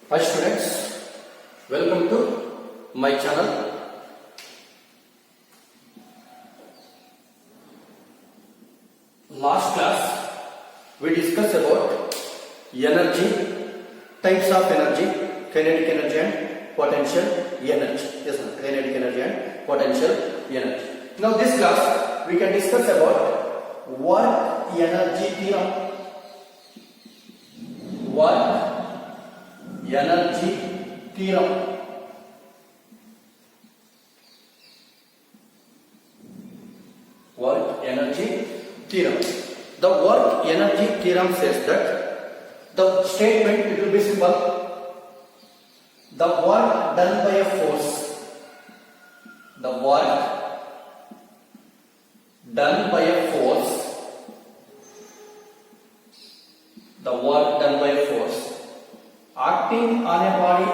Hi students, welcome to my channel. Last class we discussed about energy, types of energy, kinetic energy and potential energy. Yes, sir. Kinetic energy and potential energy. Now this class we can discuss about work energy theorem. Work energy theorem. Work energy theorem. The work energy theorem says that the statement, it will be simple. The work done by a force. The work done by a force. The work done by a force acting on a body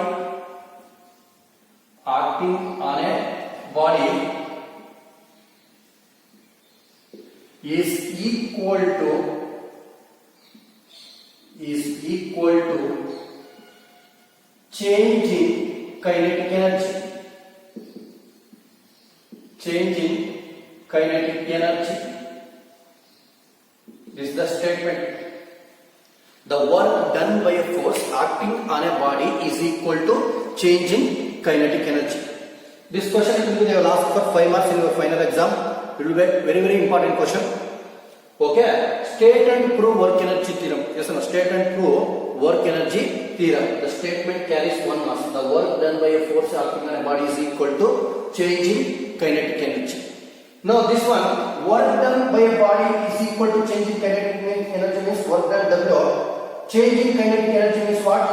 is equal to change in kinetic energy. Change in kinetic energy. This is the statement. The work done by a force acting on a body is equal to change in kinetic energy. This question they will ask for 5 marks in your final exam. It will be a very important question. Okay. State and prove work energy theorem. Yes, no. State and prove work energy theorem. The statement carries 1 mark. The work done by a force acting on a body is equal to change in kinetic energy. Now this one, work done by a body is equal to change in kinetic energy means work done W. Change in kinetic energy means what?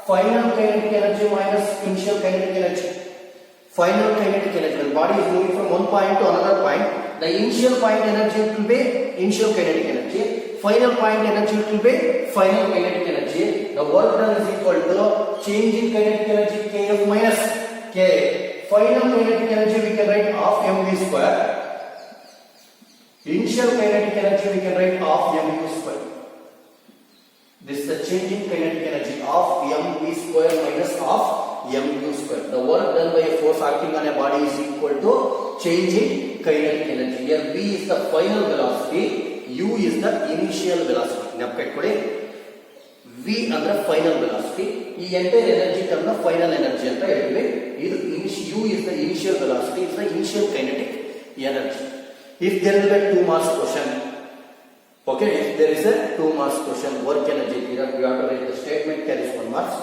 Final kinetic energy minus initial kinetic energy. Final kinetic energy. When body is moving from one point to another point, the initial point energy will be initial kinetic energy. Final point energy will be final kinetic energy. The work done is equal to change in kinetic energy Kf minus K. Final kinetic energy we can write half mv square. Initial kinetic energy we can write half mv square. This is the change in kinetic energy of mv square minus of mu square. The work done by a force acting on a body is equal to change in kinetic energy. Here v is the final velocity, u is the initial velocity. V under final velocity. This entire energy term the final energy anta helteve. U is the initial velocity, is the initial kinetic energy. If there will be 2 marks question. Okay, if there is a 2 marks question, work energy theorem, we have to write the statement carries 1 marks,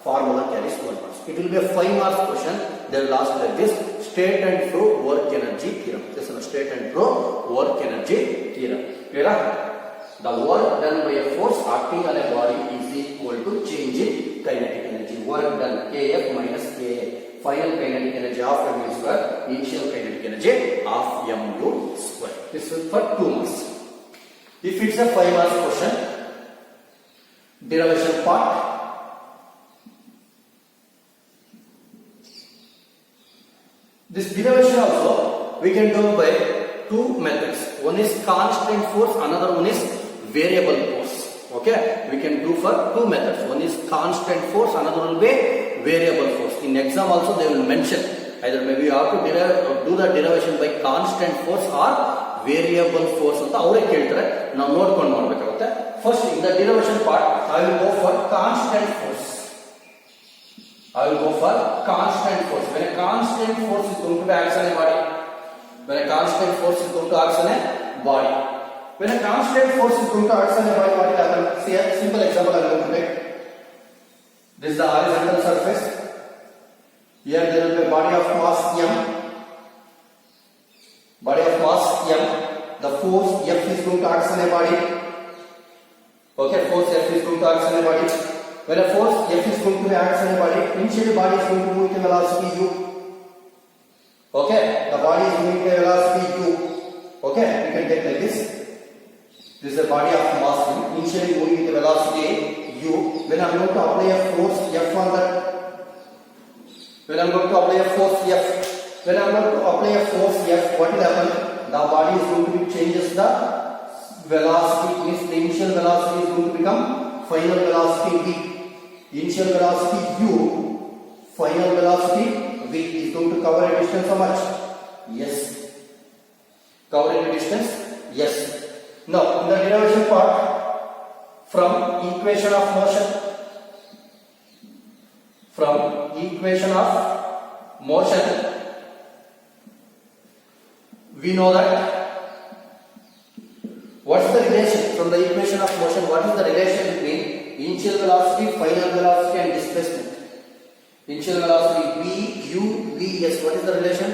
formula carries 1 marks. It will be a 5 marks question. They will ask like this: state and prove work energy theorem. This is state and prove work energy theorem. Clear? The work done by a force acting on a body is equal to change in kinetic energy. Work done Kf minus Ka. Final kinetic energy of mu square, initial kinetic energy of mu square. This is for 2 marks. If it's a 5 marks question, derivation part. This derivation also we can do by 2 methods. One is constant force, another one is variable force. Okay, we can do for 2 methods. One is constant force, another will be variable force. In exam also they will mention either maybe you have to do the derivation by constant force or variable force ಅಂತ ಅವರೇ ಕೇಳ್ತಾರೆ. ನಾವು ನೋಡ್ಕೊಂಡು ಮಾಡಬೇಕಾಗುತ್ತೆ. First in the derivation part I will go for constant force. When a constant force is going to be act on a body. When a constant force is going to act on a body. When a constant force is going to act on a body, what will happen? See a simple example I am going to take. This is the horizontal surface. Here there will be a body of mass m. Body of mass m. The force F is going to act on a body. Okay, force F is going to act on a body. When a force F is going to act on a body, initially body is going to move with a velocity u. Okay, the body is moving with a velocity u. Okay, you can take like this. This is a body of mass m, initially moving with a velocity u. When I am going to apply a force F on that, when I am going to apply a force F, what will happen? The body is going to be changes the velocity, means the initial velocity is going to become final velocity v. Initial velocity u, final velocity v is going to cover a distance how much? Yes. Covering a distance? Yes. Now, in the derivation part, from equation of motion, we know that what's the relation from the equation of motion? What is the relation between initial velocity, final velocity and displacement? Initial velocity v, u, v, s. What is the relation?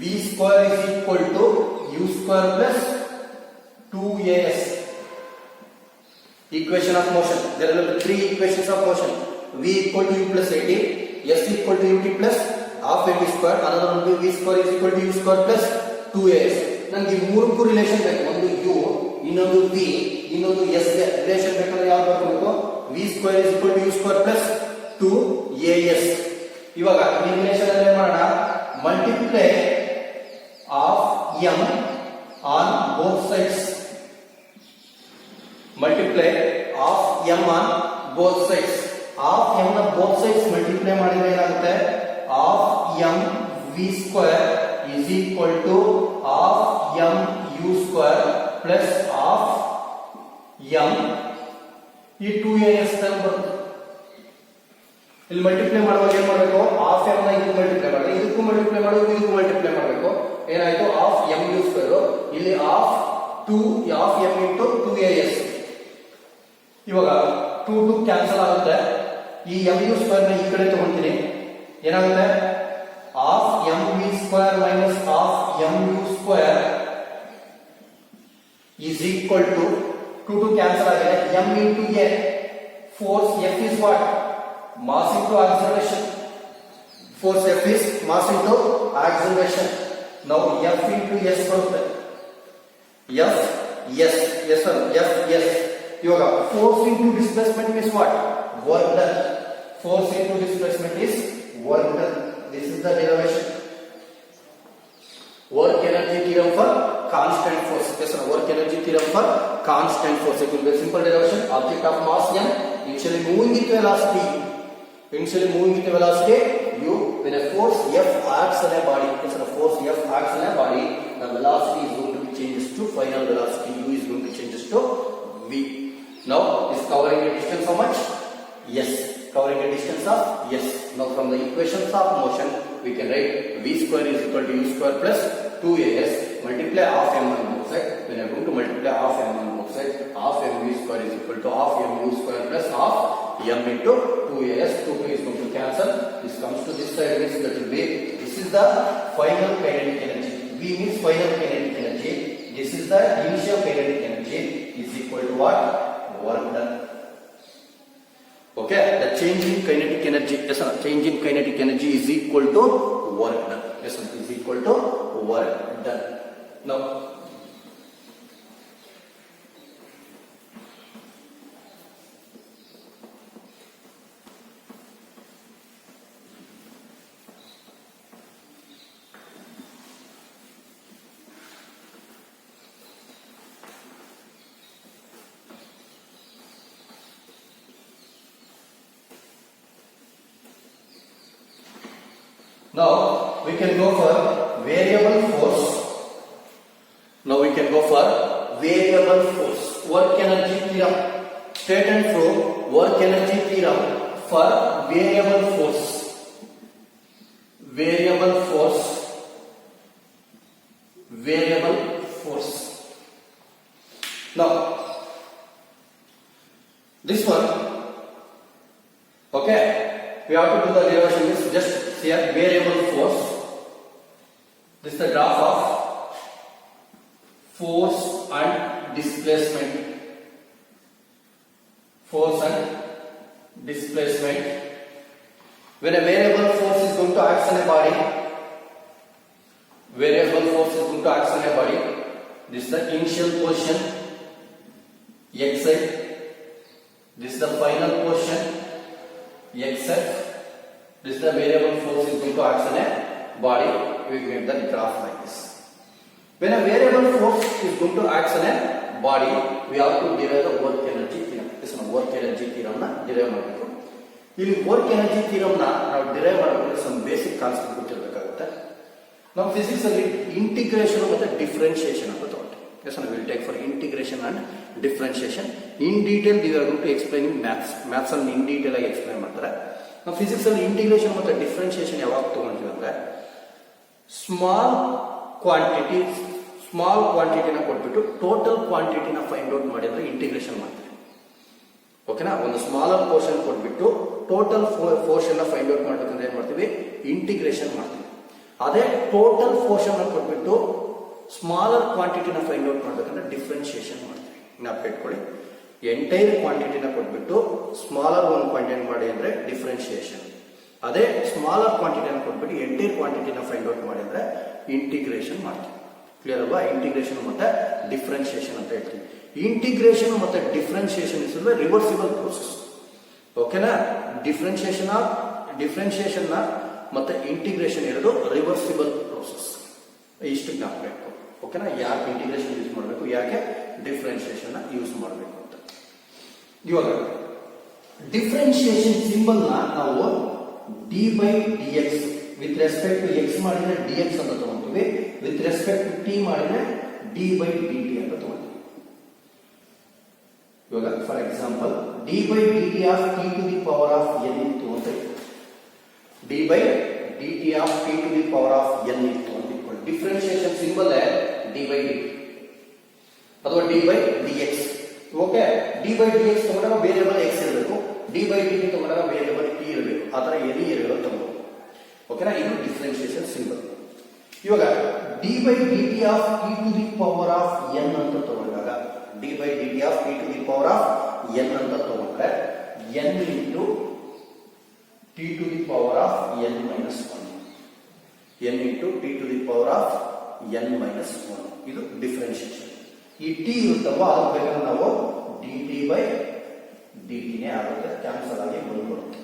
V square is equal to u square plus 2as. Equation of motion. There are three equations of motion. V equal to u plus 80, s equal to ut plus half 80 square. Another one will be v square is equal to u square plus 2as. ನನಗೆ ಮೂರಕ್ಕೂ relation ಬೇಕು. ಒಂದು u, ಇನ್ನೊಂದು v, ಇನ್ನೊಂದು s ಗೆ relation ಬೇಕಂದ್ರೆ ಯಾವುದು ಬರಬೇಕು? v square is equal to u square plus 2as. ಇವಾಗ ಈ ರಿಲೇಷನ್ ಅನ್ನು ಏನು ಮಾಡೋಣ? Multiply of m on both sides. Multiply of m on both sides. Of m on both sides multiply ಮಾಡಿದ್ರೆ ಏನಾಗುತ್ತೆ? Of m v square is equal to of m u square plus of m ಈ 2as term ಬರುತ್ತೆ. ಇಲ್ಲಿ multiply ಮಾಡುವಾಗ ಏನು ಮಾಡಬೇಕು? Half m ನ ಇದಕ್ಕೆ ಮಲ್ಟಿಪ್ಲೈ ಮಾಡಿ, ಇದಕ್ಕೂ ಮಲ್ಟಿಪ್ಲೈ ಮಾಡೋದು, ಇದಕ್ಕೂ ಮಲ್ಟಿಪ್ಲೈ ಮಾಡಬೇಕು. ಏನಾಯ್ತು? Half m u square. ಇಲ್ಲಿ ಹಾಫ್ m into 2as. ಇವಾಗ 2 ಕ್ಯಾನ್ಸಲ್ ಆಗುತ್ತೆ. ಈ m u ಸ್ಕ್ವೇರ್ ನ ಈ ಕಡೆ ತಗೊಂತೀನಿ. ಏನಾಗುತ್ತೆ? Half m v square minus half m u square is equal to 2 cancel ಆಗಿದೆ. m into a force F is what? Mass into acceleration. Force F is mass into acceleration. Now F into S ಬರುತ್ತೆ. F S. ಇವಾಗ force into displacement means what? Work done. Force into displacement is work done. This is the derivation. Work energy theorem for constant force. Yes, sir. Work energy theorem for constant force. It will be a simple derivation. Object of mass m initially moving with velocity. U, when a force F acts on a body, yes, sir, force F acts on a body, the velocity is going to be changes to final velocity. U is going to changes to v. Now, is covering a distance how much? Yes. Covering a distance of yes. Now, from the equations of motion, we can write v square is equal to u square plus 2as. Multiply half m on both sides. When I am going to multiply half m on both sides, half m v square is equal to half m u square plus half m into 2as. 2 is going to cancel. This comes to this side, means that will be, this is the final kinetic energy. V means final kinetic energy. This is the initial kinetic energy is equal to what? Work done. Okay, the change in kinetic energy, yes sir, change in kinetic energy is equal to work done. Yes sir, is equal to work done. Now, now we can go for variable force. Work energy theorem. State and prove work energy theorem for variable force. Now, this one, okay, we have to do the derivation. Is just here variable force. This is the graph of force and displacement. When a variable force is going to act on a body, this is the initial position xi, this is the final position xf. This is the variable force is going to act on a body. We get the graph like this. When a variable force is going to act on a body, we have to derive the work energy theorem. Work energy theorem ನ derive ಮಾಡಬೇಕು. ಇಲ್ಲಿ work energy theorem ನ ನಾವು derive ಮಾಡಬೇಕು some basic concept ಗೊತ್ತಿರಬೇಕಾಗುತ್ತೆ. ನಾವು physics ಅಲ್ಲಿ integration ಮತ್ತೆ differentiation ಅಂತ ತಗೊಂಡ್ವಿ. Yes, I will take for integration and differentiation. In detail, we are going to explain in maths. Maths ಅಲ್ಲಿ in detail ಆಗಿ explain ಮಾಡ್ತಾರೆ. ನಾವು ಫಿಸಿಕ್ಸ್ ಅಲ್ಲಿ ಇಂಟಿಗ್ರೇಷನ್ ಮತ್ತೆ ಡಿಫರೆನ್ಶಿಯೇಷನ್ ಯಾವಾಗ ತಗೊಂಡ್ವಿ ಅಂದ್ರೆ ಸ್ಮಾಲ್ ಕ್ವಾಂಟಿಟಿನ ಕೊಟ್ಬಿಟ್ಟು ಟೋಟಲ್ ಕ್ವಾಂಟಿಟಿನ ಫೈಂಡ್ ಔಟ್ ಮಾಡಿದ್ರೆ ಇಂಟಿಗ್ರೇಷನ್ ಮಾಡ್ತೀವಿ. ಓಕೆನಾ? ಒಂದು ಸ್ಮಾಲರ್ ಪೋರ್ಷನ್ ಕೊಟ್ಬಿಟ್ಟು ಟೋಟಲ್ ಪೋರ್ಷನ್ ಫೈಂಡ್ ಔಟ್ ಮಾಡ್ಬೇಕಂದ್ರೆ ಏನ್ ಮಾಡ್ತೀವಿ? ಇಂಟಿಗ್ರೇಷನ್ ಮಾಡ್ತೀವಿ. ಅದೇ ಟೋಟಲ್ ಪೋರ್ಷನ್ ಕೊಟ್ಬಿಟ್ಟು ಸ್ಮಾಲರ್ ಕ್ವಾಂಟಿಟಿನ ಫೈಂಡ್ ಔಟ್ ಮಾಡ್ಬೇಕಂದ್ರೆ ಡಿಫ್ರೆನ್ಶಿಯೇಷನ್ ಮಾಡ್ತೀವಿ. ಜ್ಞಾಪಕ ಎಂಟೈರ್ ಕ್ವಾಂಟಿಟಿನ ಕೊಟ್ಬಿಟ್ಟು ಸ್ಮಾಲರ್ ಒಂದು ಕ್ವಾಂಟಿಟಿ ಮಾಡಿ ಅಂದ್ರೆ ಡಿಫ್ರೆನ್ಶಿಯೇಷನ್. ಅದೇ ಸ್ಮಾಲರ್ ಕ್ವಾಂಟಿಟಿನ ಕೊಟ್ಬಿಟ್ಟು ಎಂಟೈರ್ ಕ್ವಾಂಟಿಟಿನ ಫೈಂಡ್ ಔಟ್ ಮಾಡಿದ್ರೆ ಇಂಟಿಗ್ರೇಷನ್ ಮಾಡ್ತೀವಿ. ಕ್ಲಿಯರ್ ಅಲ್ವಾ? ಇಂಟಿಗ್ರೇಷನ್ ಮತ್ತೆ ಡಿಫ್ರೆನ್ಶಿಯೇಷನ್ ಅಂತ ಹೇಳ್ತೀವಿ. ಇಂಟಿಗ್ರೇಷನ್ ಮತ್ತೆ ಡಿಫ್ರೆನ್ಶಿಯೇಷನ್ ಇಸ್ ರಿವರ್ಸಿಬಲ್ ಪ್ರೋಸೆಸ್. ಓಕೆನಾ? ಡಿಫ್ರೆನ್ಶಿಯೇಷನ್ ಮತ್ತೆ ಇಂಟಿಗ್ರೇಷನ್ ಎರಡು ರಿವರ್ಸಿಬಲ್ ಪ್ರೋಸೆಸ್. ಇಷ್ಟು ಜ್ಞಾಪಕ. ಓಕೆನಾ? ಯಾಕೆ ಇಂಟಿಗ್ರೇಷನ್ ಯೂಸ್ ಮಾಡಬೇಕು, ಯಾಕೆ ಡಿಫ್ರೆನ್ಶಿಯೇಷನ್ ಯೂಸ್ ಮಾಡಬೇಕು ಅಂತ. ಇವಾಗ ಡಿಫ್ರೆನ್ಶಿಯೇಷನ್ ಸಿಂಬಲ್ ನಾವು D by D X with respect to X ಮಾಡಿದ್ರೆ ಡಿ ಎಕ್ಸ್ ಅಂತ ತಗೊಂತೀವಿ, ವಿತ್ ರೆಸ್ಪೆಕ್ಟ್ ಟು ಟಿ ಮಾಡಿದ್ರೆ ಡಿ ಬೈ ಡಿ ಟಿ ಅಂತ ತಗೊಂತೀವಿ. ಇವಾಗ for example D by D T of T to the power of N ಇತ್ತು ಅಂತ D by D T of T to the power of N ಇತ್ತು ಅಂತ ಇಟ್ಕೊಳ್ಳಿ. Differentiation symbol D by D ಅಥವಾ D by D X. Okay? D by D X ತಗೊಂಡಾಗ variable X ಇರಬೇಕು, D by D T ತಗೊಂಡಾಗ variable T ಇರಬೇಕು. ಆ ತರ ಎನಿ ಎರಡು ತಗೋಬಹುದು. ಓಕೆನಾ? ಇದು ಡಿಫ್ರೆನ್ಶಿಯೇಷನ್ ಸಿಂಬಲ್. ಇವಾಗ D by D T of T to the power of N ಅಂತ ತಗೊಂಡಾಗ D by D T of T to the power of N ಅಂತ ತಗೊಂಡ್ರೆ N into T to the power of N minus one, N into T to the power of N minus one. ಇದು differentiation. ಈ t ಇರುತ್ತಲ್ವ ಅದು ಬೇಕಾದ್ರೆ ನಾವು d t by d ಟಿನೇ ಆಗುತ್ತೆ, ಕ್ಯಾನ್ಸಲ್ ಆಗಿ ಬಂದ್ಬಿಡುತ್ತೆ.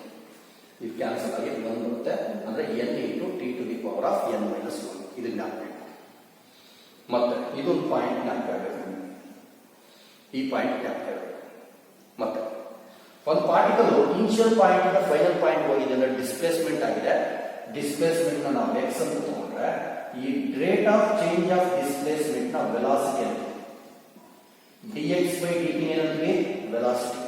ಇದು ಕ್ಯಾನ್ಸಲ್ ಆಗಿ ಬಂದ್ಬಿಡುತ್ತೆ. ಅಂದ್ರೆ n into T to the power of N minus one. ಇದನ್ನ ಹಾಕಬೇಕು. ಮತ್ತೆ ಇದೊಂದು ಪಾಯಿಂಟ್ ಹಾಕಬೇಕು, ಈ ಪಾಯಿಂಟ್ ಹಾಕಬೇಕು. ಮತ್ತೆ ಒಂದು ಪಾರ್ಟಿಕಲ್ ಇನಿಷಿಯಲ್ ಪಾಯಿಂಟ್ ಇಂದ ಫೈನಲ್ ಪಾಯಿಂಟ್ ಹೋಗಿದೆ ಅಂದ್ರೆ ಡಿಸ್ಪ್ಲೇಸ್ಮೆಂಟ್ ಆಗಿದೆ. ಡಿಸ್ಪ್ಲೇಸ್ಮೆಂಟ್ ನಾವು ಎಕ್ಸ್ ಅಂತ ತಗೊಂಡ್ರೆ ಈ rate of change of displacement ನ ವೆಲಾಸಿಟಿ ಅಂತ dx by dt ಏನಂತೀವಿ? Velocity.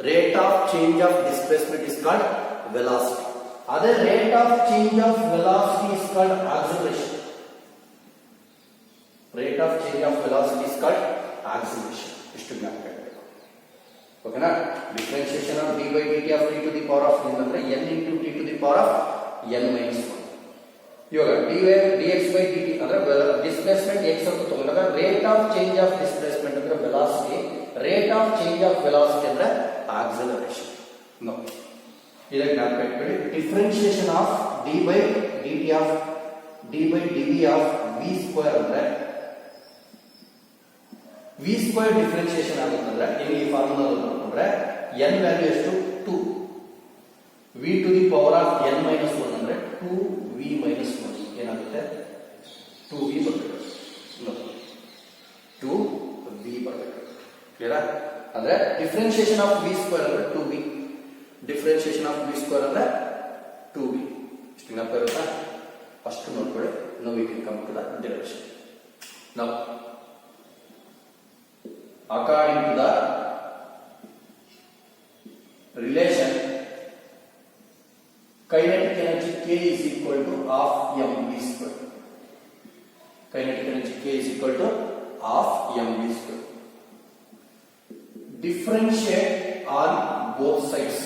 Rate of change of displacement is called velocity. ಅದೇ rate of change of velocity is called acceleration. Rate of change of velocity is called acceleration. ಇಷ್ಟು ಜ್ಞಾಪಕ ಇರಬೇಕು. ಓಕೆನಾ? Differentiation of d by D T of T to the power of n ಅಂದ್ರೆ n into T to the power of N minus one. ಇವಾಗ d x by D t ಅಂದ್ರೆ displacement x ಅಂತ ತಗೊಂಡಾಗ rate of change of displacement ಅಂದ್ರೆ velocity, rate of change of velocity ಅಂದ್ರೆ acceleration. ಇದಕ್ಕೆ ಜ್ಞಾಪಕ ಇಟ್ಕೊಳ್ಳಿ. Differentiation of d by D T of d by d v of v square ಅಂದ್ರೆ v square differentiation ಆಗುತ್ತಂದ್ರೆ ಈ ಫಾರ್ಮುಲಾ ನೋಡಿದ್ರೆ ಎನ್ ವ್ಯಾಲ್ಯೂ ಎಷ್ಟು? 2. V to the power of N minus one ಅಂದ್ರೆ 2v ಮೈನಸ್ 1 ಏನಾಗುತ್ತೆ? 2v ಬರಬೇಕು. 2v ಬರಬೇಕು. ಕ್ಲಿಯರಾ? ಅಂದ್ರೆ ಡಿಫರೆನ್ಶಿಯೇಷನ್ ಆಫ್ ವಿ ಸ್ಕ್ವೇರ್ ಅಂದ್ರೆ 2v, differentiation of v square ಅಂದ್ರೆ 2v. ಇಷ್ಟು ಜ್ಞಾಪಕ ಇರುತ್ತಾ? ಫಸ್ಟ್ ನೋಡ್ಕೊಳ್ಳಿ. ನಾವು we can come to the direction. ನಾವು according to the relation kinetic energy K is equal to half mv square. Kinetic energy K is equal to half mv square. Differentiate on both sides.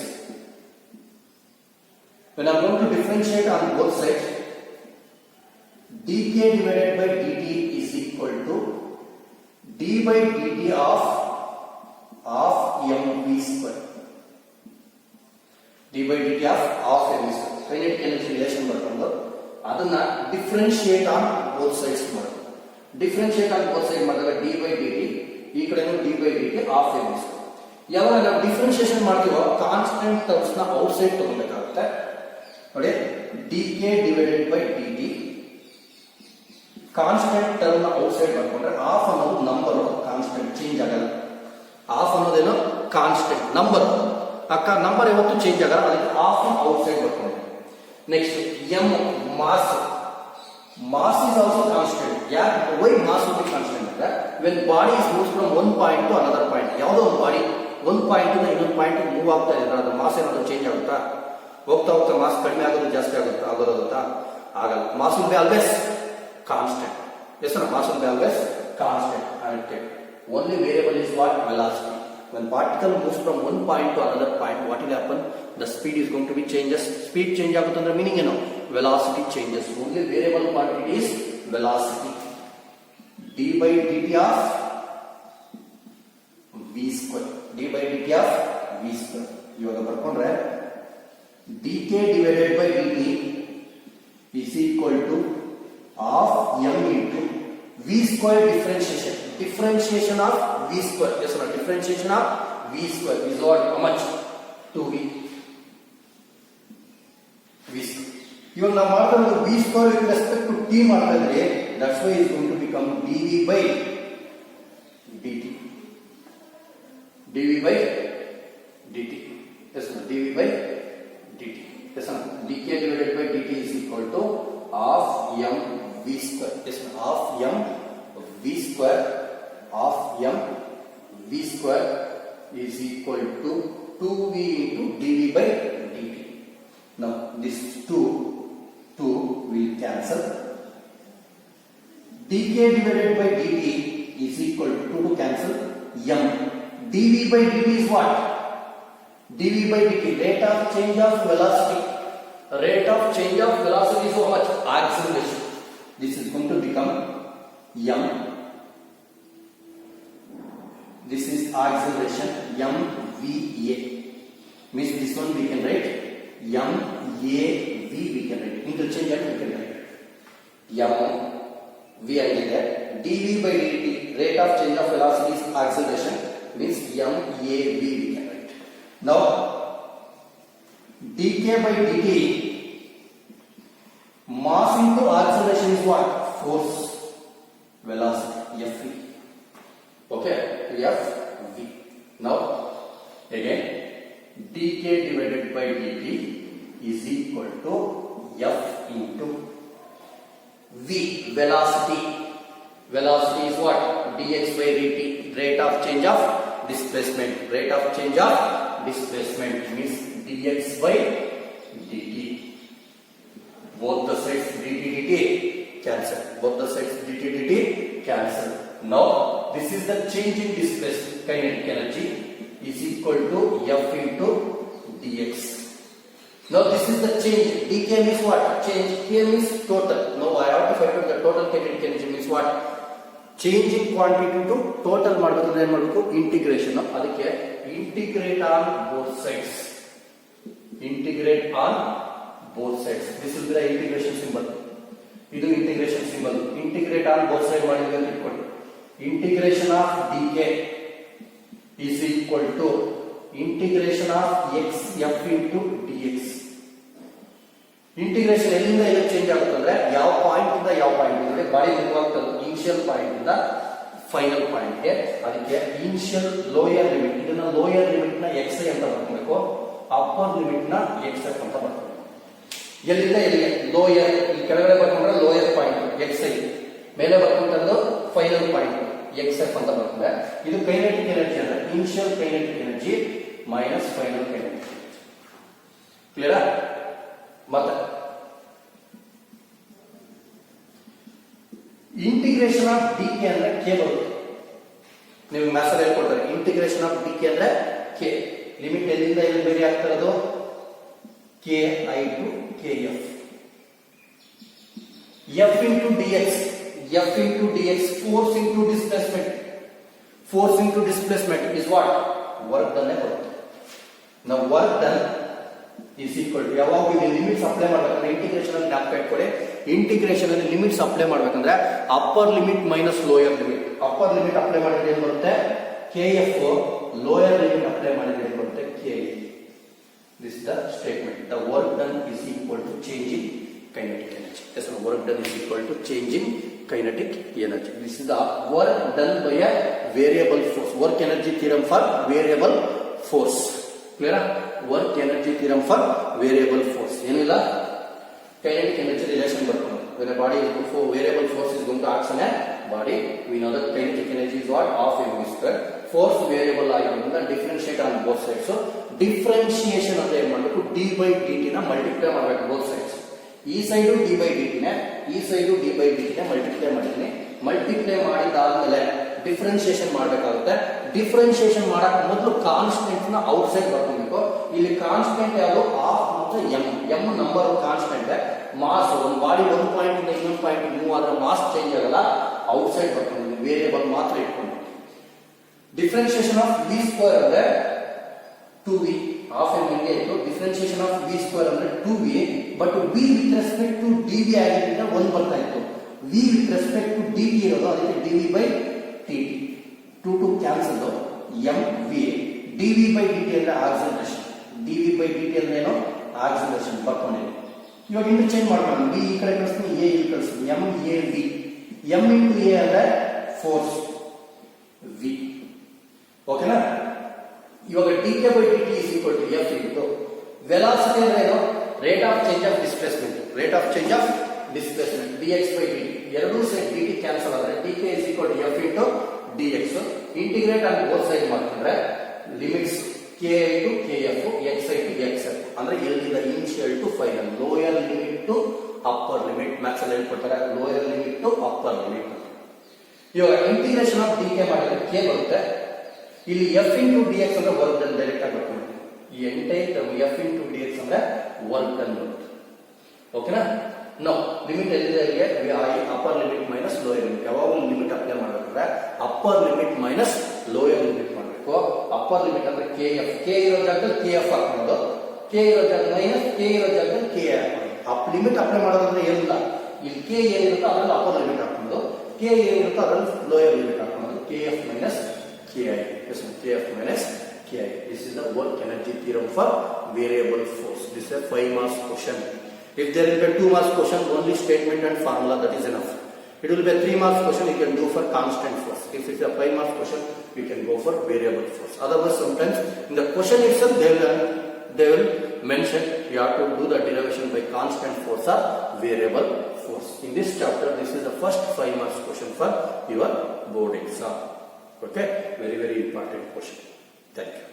When I am going to differentiate on both sides, dk divided by dt is equal to d by dt of half mv square. d by dt of half mv square. Kinetic energy relation ಬರ್ಕೊಂಡು ಅದನ್ನ differentiate on both sides ಮಾಡೋದು. Differentiate on both side ಮಾಡಿದಾಗ d by dt, ಈ ಕಡೆನೂ d by dt half mv square. ಯಾವಾಗ ನಾವು differentiation ಮಾಡ್ತೀವೋ constant terms ನ ಔಟ್ ಸೈಡ್ ತಗೊಳ್ಬೇಕಾಗುತ್ತೆ. ನೋಡಿ, dk divided by dt constant term ನ ಔಟ್ ಸೈಡ್ ಮಾಡ್ಕೊಂಡ್ರೆ ಹಾಫ್ ಅನ್ನೋದು ನಂಬರ್ ಕಾನ್ಸ್ಟೆಂಟ್ ಚೇಂಜ್ ಆಗಲ್ಲ. ಹಾಫ್ ಅನ್ನೋದೇನು ಕಾನ್ಸ್ಟೆಂಟ್ ನಂಬರ್ ನಂಬರ್ ಯಾವತ್ತು ಚೇಂಜ್ ಆಗಲ್ಲ, ಅದಕ್ಕೆ ಹಾಫ್ ಔಟ್ಸೈಡ್ ಬರ್ಕೊಂಡು. Next m mass. Mass is also constant. Yeah, why mass will be constant? When body is moves from one point to another point. ಯಾವುದೋ ಒಂದು body ಒಂದು point ಇಂದ ಇನ್ನೊಂದು point move ಆಗ್ತಾ ಇದ್ರೆ ಅದು ಮಾಸ್ ಏನಾದ್ರು ಚೇಂಜ್ ಆಗುತ್ತಾ? ಹೋಗ್ತಾ ಹೋಗ್ತಾ ಮಾಸ್ ಕಡಿಮೆ ಆಗೋದು ಜಾಸ್ತಿ ಆಗೋದಾಗುತ್ತಾ? ಆಗಲ್ಲ. Mass will be always constant. Yes or no? Mass will be always constant. Only variable is what? Velocity. When particle moves from one point to another point, what will happen? The speed is going to be changes. Speed change ಆಗುತ್ತೆ ಅಂದ್ರೆ meaning ಏನು? Velocity changes. Only variable quantity is velocity. d by dt of v square. d by dt of v square. ಇವಾಗ ಬರ್ಕೊಂಡ್ರೆ dk divided by dt is equal to half m into v square differentiation. Differentiation of v square. Yes or no? Differentiation of v square is what? How much? 2v. v square. ಇವಾಗ ನಾವು ಮಾಡ್ಕೊಂಡು v square with respect to t ಮಾಡ್ತಾ ಇದ್ರೆ that's why is going to become dv by dt. dv by dt. Yes or no? dv by dt. Yes or no? dk divided by dt is equal to half m v square. Yes or no? half m v square. Half m v square is equal to 2v into dv by dt. Now this 2 will cancel. dk divided by dt is equal to 2 to cancel m. dv by dt is what? dv by dt, rate of change of velocity. Rate of change of velocity is how much? Acceleration. This is going to become m. This is acceleration mva. Means this one we can write mav, we can write. Interchange and we can write m v and dv by dt, rate of change of velocity is acceleration, means mav we can write. Now dk by dt, mass into acceleration is what? Force, velocity, f. Okay, f v. Now again dk divided by dt is equal to f into v, velocity. Velocity is what? dx by dt, rate of change of displacement. Rate of change of displacement means dx by dt. Both the sides dt cancel. Both the sides dt cancel. Now this is the change in displacement. Kinetic energy is equal to f into dx. Now this is the change. dk means what? Change. K means total. Now I have to find out the total kinetic energy means what? Change in quantity to total ಮಾಡಬೇಕಂದ್ರೆ ಏನು ಮಾಡಬೇಕು? Integration. ಅದಕ್ಕೆ integrate on both sides. Integrate on both sides. This will be the integration symbol. ಇದು integration symbol. Integrate on both sides ಮಾಡಿದ್ವಿ ಅಂತ ಇಟ್ಕೊಳ್ಳಿ. Integration of dk is equal to integration of x f into dx. Integration ಎಲ್ಲಿಂದ ಎಲ್ಲಿ change ಆಗುತ್ತೆ ಅಂದ್ರೆ ಯಾವ point ಇಂದ ಯಾವ ಪಾಯಿಂಟ್ ಅಂದ್ರೆ ಬಾಡಿ ಮೂವ್ ಆಗ್ತದೆ ಇನಿಷಿಯಲ್ ಪಾಯಿಂಟ್ ಇಂದ ಫೈನಲ್ ಪಾಯಿಂಟ್ ಗೆ. ಅದಕ್ಕೆ ಇನಿಷಿಯಲ್ ಲೋಯರ್ ಲಿಮಿಟ್, ಇದನ್ನ ಲೋಯರ್ ಲಿಮಿಟ್ ನ x ಅಂತ ಬರ್ಕೊಬೇಕು, ಅಪ್ಪರ್ ಲಿಮಿಟ್ ನ x ಅಂತ ಬರ್ಕೊಬೇಕು. ಎಲ್ಲಿಂದ ಎಲ್ಲಿಗೆ? ಲೋಯರ್, ಇಲ್ಲಿ ಕೆಳಗಡೆ ಬರ್ಕೊಂಡ್ರೆ ಲೋಯರ್ ಪಾಯಿಂಟ್ x, ಮೇಲೆ ಬರ್ಕೊಂಡ್ರೆ ಫೈನಲ್ ಪಾಯಿಂಟ್ xf ಅಂತ ಬರ್ತದೆ. ಇದು ಕೈನೆಟಿಕ್ ಎನರ್ಜಿ ಅಂದ್ರೆ initial kinetic energy minus final kinetic energy. ಕ್ಲಿಯರಾ? ಮತ್ತೆ ಇಂಟಿಗ್ರೇಷನ್ ಆಫ್ ಡಿಕೆ ಅಂದ್ರೆ ಕೆ ಬರುತ್ತೆ. ನೀವು ಮ್ಯಾಥ್ಸ್ ಅಲ್ಲಿ ಹೇಳ್ಕೊಡ್ತಾರೆ ಇಂಟಿಗ್ರೇಷನ್ ಆಫ್ ಡಿಕೆ ಅಂದ್ರೆ ಕೆ. ಲಿಮಿಟ್ ಎಲ್ಲಿಂದ ಎಲ್ಲಿ ಬೇರೆ ಆಗ್ತಿರೋದು? K i to k f. F into dx, f into dx, force into displacement. Force into displacement is what? Work done. Now work done is equal to ಯಾವಾಗ ಇಲ್ಲಿ limits apply ಮಾಡಬೇಕಂದ್ರೆ integration ಅಲ್ಲಿ ಜ್ಞಾಪಕ ಇಟ್ಕೊಳ್ಳಿ. ಇಂಟಿಗ್ರೇಷನ್ ಅಲ್ಲಿ limits apply ಮಾಡಬೇಕಂದ್ರೆ upper limit minus lower limit. Upper limit apply ಮಾಡಿದ್ರೆ ಏನು ಬರುತ್ತೆ? kf. ಲೋಯರ್ ಲಿಮಿಟ್ ಅಪ್ಲೈ ಮಾಡಿದ್ರೆ ಏನು ಬರುತ್ತೆ? ke. This is the statement. The work done is equal to change in kinetic energy. Yes, no, work done is equal to change in kinetic energy. This is the work done by a variable force. Work energy theorem for variable force. Clear? Work energy theorem for variable force. ಏನಿಲ್ಲ kinetic energy relation ಬರ್ಕೊಂಡು when a body is for variable force is going to act on a body, we know that kinetic energy is what? Half mv square. Force variable ಆಗಿರೋದ್ರಿಂದ differentiate on both sides. Differentiation ಅಂದ್ರೆ ಏನ್ ಮಾಡಬೇಕು? d by dt ನ multiply ಮಾಡಬೇಕು both sides. ಈ side d by dt ನ, ಈ side d by dt ನ ಮಲ್ಟಿಪ್ಲೈ ಮಾಡಿದ್ದೀನಿ. ಮಲ್ಟಿಪ್ಲೈ ಮಾಡಿದಾದ್ಮೇಲೆ ಡಿಫರೆನ್ಶಿಯೇಷನ್ ಮಾಡಬೇಕಾಗುತ್ತೆ. ಡಿಫರೆನ್ಶಿಯೇಷನ್ ಮಾಡಕ್ ಮೊದಲು ಕಾನ್ಸ್ಟೆಂಟ್ ನ ಔಟ್ ಸೈಡ್ ಬರ್ಕೊಬೇಕು. ಇಲ್ಲಿ ಕಾನ್ಸ್ಟೆಂಟ್ ಯಾವುದು? ಹಾಫ್ ಮತ್ತು m ನಂಬರ್ ಕಾನ್ಸ್ಟೆಂಟ್. ಮಾಸ್ ಒಂದು ಬಾಡಿ ಒಂದು ಪಾಯಿಂಟ್ ಇಂದ ಇನ್ನೊಂದು ಪಾಯಿಂಟ್ ಮೂವ್ ಆದ್ರೆ ಮಾಸ್ ಚೇಂಜ್ ಆಗಲ್ಲ. ಔಟ್ ಸೈಡ್ ಬರ್ಕೊಂಡು ವೇರಿಯಬಲ್ ಮಾತ್ರ ಇಟ್ಕೊಂಡು ಡಿಫರೆನ್ಶಿಯೇಷನ್ ಆಫ್ v ಸ್ಕ್ವೇರ್ ಅಂದ್ರೆ 2v. ಹಾಫ್ m ಹಿಂಗೆ ಇತ್ತು. ಡಿಫರೆನ್ಶಿಯೇಷನ್ ಆಫ್ v ಸ್ಕ್ವೇರ್ ಅಂದ್ರೆ 2v, but v with respect to dv ಆಗಿದ್ದರಿಂದ 1 ಬರ್ತಾ ಇತ್ತು. v with respect to dt ಇರೋದು, ಅದಕ್ಕೆ dv by dt. 2 cancel. mv dv by dt ಅಂದ್ರೆ ಆಕ್ಸಲರೇಷನ್. dv by dt ಅಂದ್ರೆ ಏನು? ಆಕ್ಸಲರೇಷನ್ ಬರ್ಕೊಂಡಿದೆ. ಇವಾಗ ಇಂಟರ್ಚೇಂಜ್ ಮಾಡ್ಕೊಂಡು v ಈ ಕಡೆ ಕಳಿಸ್ತೀನಿ, a ಇಲ್ಲಿ ಕಳಿಸ್ತೀನಿ. m a v. m into a ಅಂದ್ರೆ ಫೋರ್ಸ್ v. ಓಕೆನಾ? ಇವಾಗ dk by dt is equal to f into velocity ಅಂದ್ರೆ ಏನು? Rate of change of displacement. Rate of change of displacement dx by dt. ಎರಡೂ side dt cancel ಆದ್ರೆ dk is equal to f into dx. Integrate on both side ಮಾಡ್ಕೊಂಡ್ರೆ limits ki to kf, xi to xf ಅಂದ್ರೆ ಎಲ್ಲಿಂದ initial to final, lower limit to upper limit. Maths ಅಲ್ಲಿ ಹೇಳ್ಕೊಡ್ತಾರೆ lower limit to upper limit. ಇವಾಗ integration of dk ಮಾಡಿದ್ರೆ k ಬರುತ್ತೆ. ಇಲ್ಲಿ f into dx ಅಂದ್ರೆ ವರ್ಕ್ ಡನ್ ಡೈರೆಕ್ಟ್ ಆಗಿ ಬರ್ಕೊಂಡು ಈ ಎಂಟೈರ್ f into dx ಅಂದ್ರೆ ವರ್ಕ್ ಡನ್ ಬರುತ್ತೆ. ಓಕೆನಾ? ನೋ ಲಿಮಿಟ್ ಎಲ್ಲಿದೆ? Upper limit minus lower limit. ಯಾವಾಗಲೂ ಲಿಮಿಟ್ ಅಪ್ಲೈ ಮಾಡಬೇಕಾದ್ರೆ upper limit minus lower limit ಮಾಡಬೇಕು. ಅಪ್ಪರ್ ಲಿಮಿಟ್ ಅಂದ್ರೆ kf, k ಇರೋ ಜಾಗದಲ್ಲಿ kf ಹಾಕೋದು, k ಇರೋ ಜಾಗದಲ್ಲಿ ಮೈನಸ್ k ಇರೋ ಜಾಗದಲ್ಲಿ k ಹಾಕೋದು. ಅಪ್ ಲಿಮಿಟ್ ಅಪ್ಲೈ ಮಾಡೋದಂದ್ರೆ ಏನಿಲ್ಲ, ಇಲ್ಲಿ k ಏನಿರುತ್ತೋ ಅದರಲ್ಲಿ ಅಪ್ಪರ್ ಲಿಮಿಟ್ ಹಾಕೋದು, k ಏನಿರುತ್ತೋ ಅದರಲ್ಲಿ ಲೋಯರ್ ಲಿಮಿಟ್ ಹಾಕೋದು. kf minus ki. kf minus ki. This is the work energy theorem for variable force. This is a 5 marks question. If there is a 2 marks question, only statement and formula, that is enough. It will be a 3 marks question you can do for constant force. If it is a 5 marks question, you can go for variable force. Otherwise, sometimes in the question itself they will mention you have to do the derivation by constant force or variable force. In this chapter, this is the first 5 marks question for your board exam. Okay, very important question. Thank you.